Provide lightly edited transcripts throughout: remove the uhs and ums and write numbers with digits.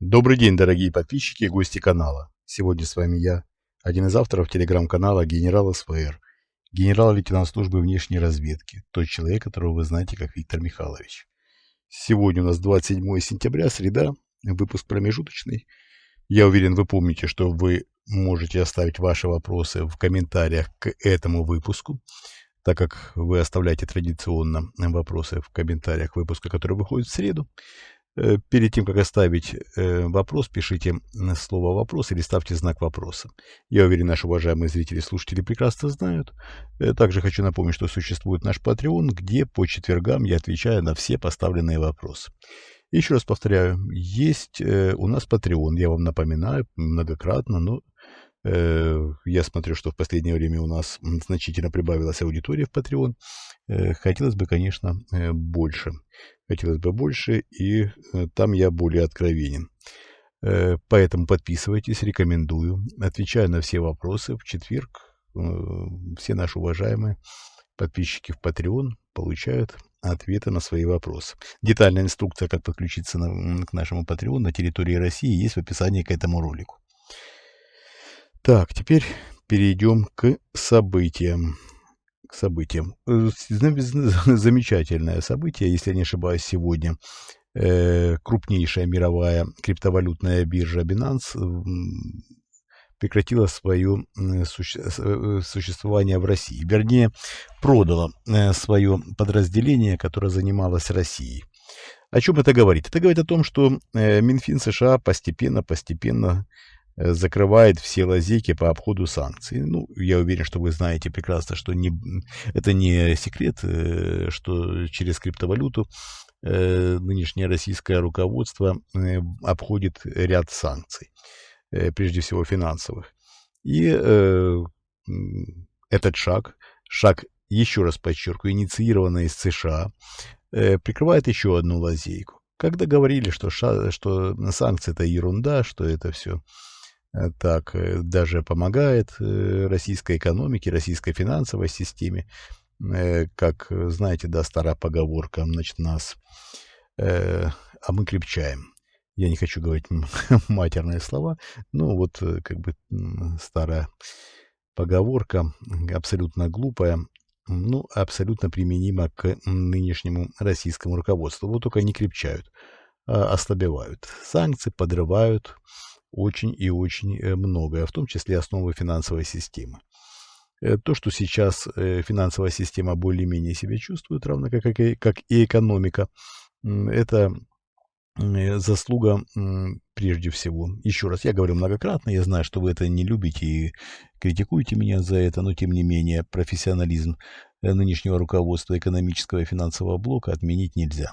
Добрый день, дорогие подписчики и гости канала. Сегодня с вами я, один из авторов телеграм-канала «Генерал СВР», генерал-лейтенант службы внешней разведки, тот человек, которого вы знаете как Виктор Михайлович. Сегодня у нас 27 сентября, среда, выпуск промежуточный. Я уверен, вы помните, что вы можете оставить ваши вопросы в комментариях к этому выпуску, так как вы оставляете традиционно вопросы в комментариях выпуска, который выходит в среду. Перед тем, как оставить вопрос, пишите слово «вопрос» или ставьте знак вопроса. Я уверен, наши уважаемые зрители и слушатели прекрасно знают. Также хочу напомнить, что существует наш Patreon, где по четвергам я отвечаю на все поставленные вопросы. Еще раз повторяю, есть у нас Patreon, я вам напоминаю многократно, но я смотрю, что в последнее время у нас значительно прибавилась аудитория в Patreon. Хотелось бы, конечно, больше. Хотелось бы больше, и там я более откровенен. Поэтому подписывайтесь, рекомендую. Отвечаю на все вопросы. В четверг все наши уважаемые подписчики в Patreon получают ответы на свои вопросы. Детальная инструкция, как подключиться к нашему Patreon на территории России, есть в описании к этому ролику. Так, теперь перейдем к событиям. Замечательное событие, если я не ошибаюсь, сегодня. Крупнейшая мировая криптовалютная биржа Binance прекратила свое существование в России. Вернее, продала свое подразделение, которое занималось Россией. О чем это говорит? Это говорит о том, что Минфин США постепенно закрывает все лазейки по обходу санкций. Ну, я уверен, что вы знаете прекрасно, что это не секрет, что через криптовалюту нынешнее российское руководство обходит ряд санкций, прежде всего финансовых. И этот шаг, еще раз подчеркиваю, инициированный из США, прикрывает еще одну лазейку. Когда говорили, что санкции это ерунда, что это все так даже помогает российской экономике, российской финансовой системе, как, знаете, да, старая поговорка, значит, а мы крепчаем. Я не хочу говорить матерные слова, но вот как бы старая поговорка, абсолютно глупая, ну, абсолютно применима к нынешнему российскому руководству. Вот только не крепчают, а ослабевают. Санкции подрывают очень и очень многое, в том числе основы финансовой системы. То, что сейчас финансовая система более-менее себя чувствует, равно как и экономика, это заслуга прежде всего. Еще раз, я говорю многократно, я знаю, что вы это не любите и критикуете меня за это, но тем не менее профессионализм нынешнего руководства экономического и финансового блока отменить нельзя.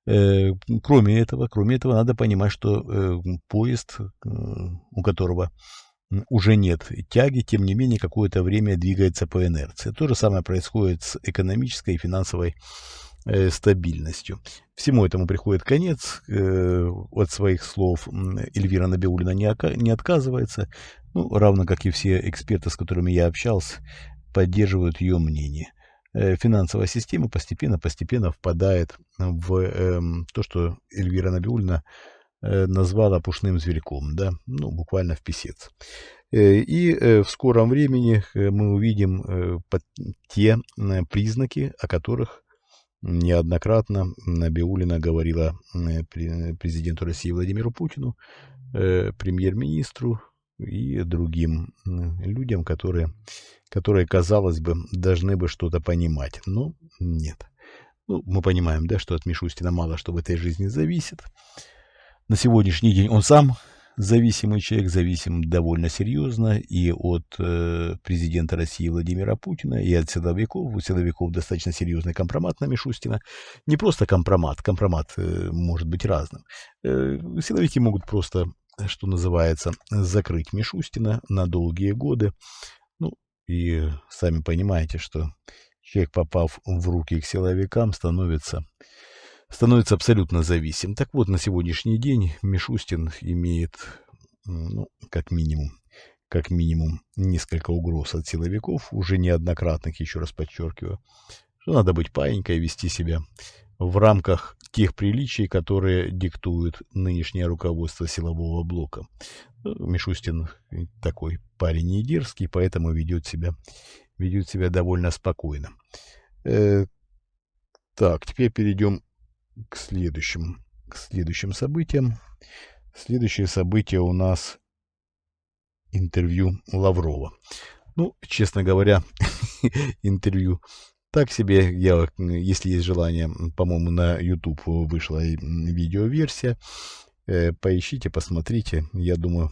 Кроме этого, надо понимать, что поезд, у которого уже нет тяги, тем не менее какое-то время двигается по инерции. То же самое происходит с экономической и финансовой стабильностью. Всему этому приходит конец. От своих слов Эльвира Набиуллина не отказывается, ну, равно как и все эксперты, с которыми я общался, поддерживают ее мнение. Финансовая система постепенно впадает в то, что Эльвира Набиуллина назвала пушным зверьком, да, ну, буквально в писец. И в скором времени мы увидим те признаки, о которых неоднократно Набиуллина говорила президенту России Владимиру Путину, премьер-министру и другим людям, которые, казалось бы, должны бы что-то понимать, но нет. Ну, мы понимаем, да, что от Мишустина мало что в этой жизни зависит. На сегодняшний день он сам зависимый человек, зависим довольно серьезно и от президента России Владимира Путина, и от силовиков. У силовиков достаточно серьезный компромат на Мишустина. Не просто компромат может быть разным. Силовики могут просто, что называется, закрыть Мишустина на долгие годы. Ну, и сами понимаете, что человек, попав в руки к силовикам, становится абсолютно зависим. Так вот, на сегодняшний день Мишустин имеет, ну, как минимум, несколько угроз от силовиков, уже неоднократных, еще раз подчеркиваю, что надо быть паинькой, вести себя в рамках тех приличий, которые диктует нынешнее руководство силового блока. Мишустин такой парень не дерзкий, поэтому ведет себя довольно спокойно. Так, теперь перейдем к следующим событиям. Следующее событие у нас интервью Лаврова. Ну, честно говоря, интервью так себе. Если есть желание, по-моему, на YouTube вышла видеоверсия. Поищите, посмотрите. Я думаю,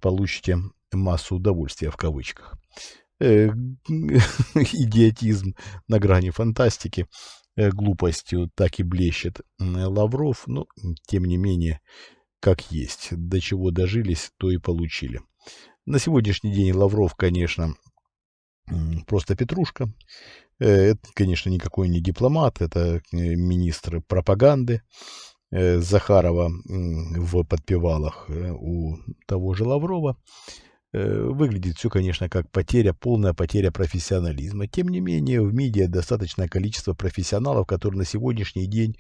получите массу удовольствия в кавычках. Идиотизм на грани фантастики. Глупостью так и блещет Лавров. Но, тем не менее, как есть. До чего дожились, то и получили. На сегодняшний день Лавров, конечно, просто петрушка. Это, конечно, никакой не дипломат. Это министр пропаганды. Захарова в подпевалах у того же Лаврова. Выглядит все, конечно, как полная потеря профессионализма. Тем не менее, в МИДе достаточное количество профессионалов, которые на сегодняшний день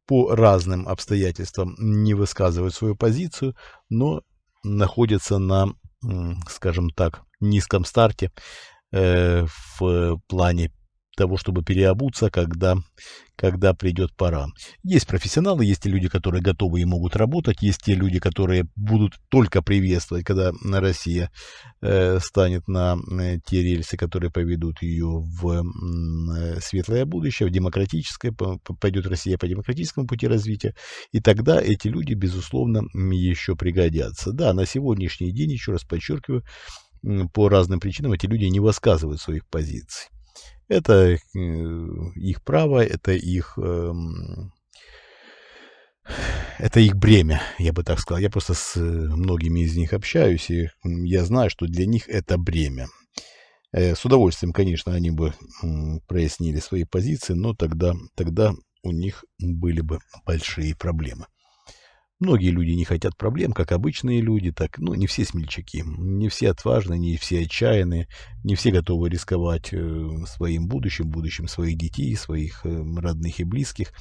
по разным обстоятельствам не высказывают свою позицию, но находятся на, скажем так, низком старте в плане того, чтобы переобуться, когда придет пора. Есть профессионалы, есть те люди, которые готовы и могут работать, есть те люди, которые будут только приветствовать, когда Россия станет на те рельсы, которые поведут ее в светлое будущее, в демократическое, пойдет Россия по демократическому пути развития, и тогда эти люди, безусловно, еще пригодятся. Да, на сегодняшний день, еще раз подчеркиваю, по разным причинам эти люди не высказывают своих позиций. Это их право, это их бремя, я бы так сказал. Я просто с многими из них общаюсь, и я знаю, что для них это бремя. С удовольствием, конечно, они бы прояснили свои позиции, но тогда у них были бы большие проблемы. Многие люди не хотят проблем, как обычные люди, так, не все смельчаки, не все отважные, не все отчаянные, не все готовы рисковать своим будущим своих детей, своих родных и близких.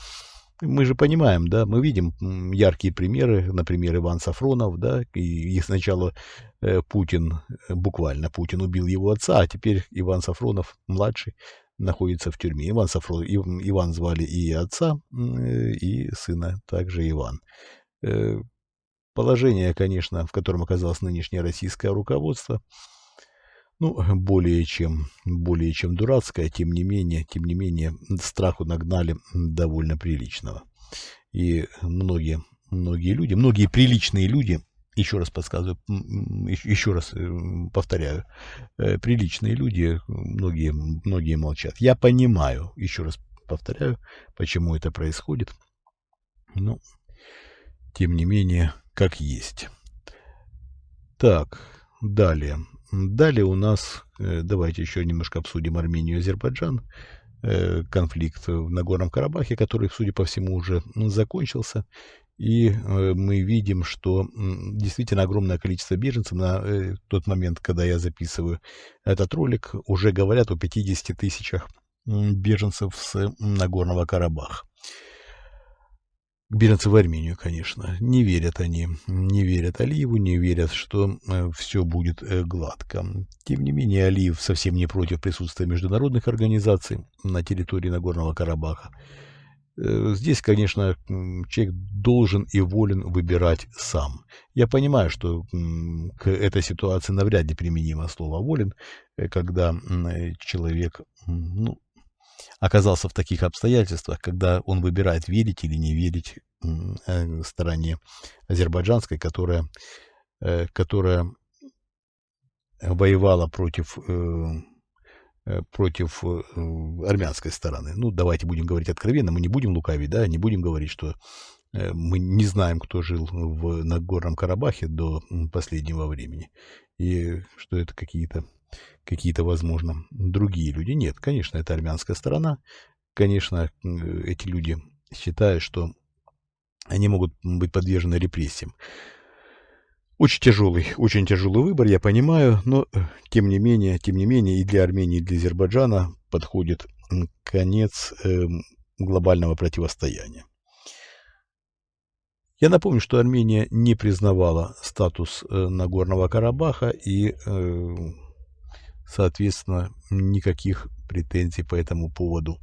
Мы же понимаем, да, мы видим яркие примеры, например, Иван Сафронов, да, и сначала Путин убил его отца, а теперь Иван Сафронов, младший, находится в тюрьме. Иван звали и отца, и сына также Иван. Положение, конечно, в котором оказалось нынешнее российское руководство, более чем дурацкое, тем не менее, страху нагнали довольно приличного. И многие люди, многие приличные люди, еще раз подсказываю, еще раз повторяю, приличные люди, многие молчат. Я понимаю, еще раз повторяю, почему это происходит. Тем не менее, как есть. Так, далее. Далее у нас, давайте еще немножко обсудим Армению и Азербайджан. Конфликт в Нагорном Карабахе, который, судя по всему, уже закончился. И мы видим, что действительно огромное количество беженцев на тот момент, когда я записываю этот ролик, уже говорят о 50 тысячах беженцев с Нагорного Карабаха. Беженцы в Армению, конечно. Не верят Алиеву, не верят, что все будет гладко. Тем не менее, Алиев совсем не против присутствия международных организаций на территории Нагорного Карабаха. Здесь, конечно, человек должен и волен выбирать сам. Я понимаю, что к этой ситуации навряд ли применимо слово «волен», когда человек, оказался в таких обстоятельствах, когда он выбирает, верить или не верить стороне азербайджанской, которая воевала против армянской стороны. Давайте будем говорить откровенно, мы не будем лукавить, да, не будем говорить, что мы не знаем, кто жил в Нагорном Карабахе до последнего времени, и что это какие-то, возможно, другие люди. Нет, конечно, это армянская сторона. Конечно, эти люди считают, что они могут быть подвержены репрессиям. Очень тяжелый выбор, я понимаю, но тем не менее и для Армении, и для Азербайджана подходит конец глобального противостояния. Я напомню, что Армения не признавала статус Нагорного Карабаха и, соответственно, никаких претензий по этому поводу,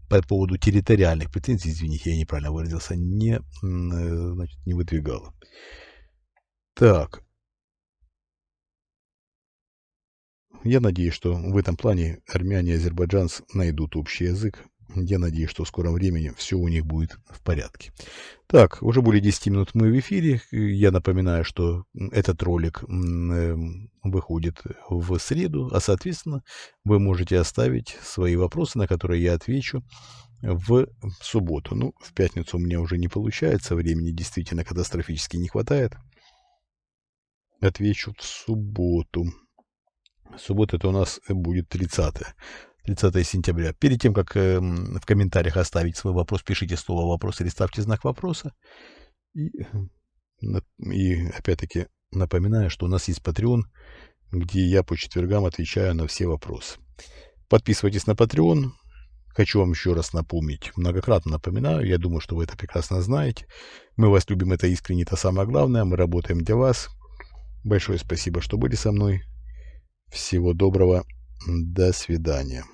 по поводу территориальных претензий, извините, я неправильно выразился, значит, не выдвигала. Так, я надеюсь, что в этом плане армяне и азербайджанцы найдут общий язык. Я надеюсь, что в скором времени все у них будет в порядке. Так, уже более 10 минут мы в эфире. Я напоминаю, что этот ролик выходит в среду, а, соответственно, вы можете оставить свои вопросы, на которые я отвечу в субботу. Ну, в пятницу у меня уже не получается, времени действительно катастрофически не хватает. Отвечу в субботу. Суббота это у нас будет 30 сентября. Перед тем, как в комментариях оставить свой вопрос, пишите слово «вопрос» или ставьте знак вопроса. И опять-таки напоминаю, что у нас есть Patreon, где я по четвергам отвечаю на все вопросы. Подписывайтесь на Patreon. Хочу вам еще раз напомнить, многократно напоминаю, я думаю, что вы это прекрасно знаете. Мы вас любим, это искренне, это самое главное. Мы работаем для вас. Большое спасибо, что были со мной. Всего доброго. До свидания.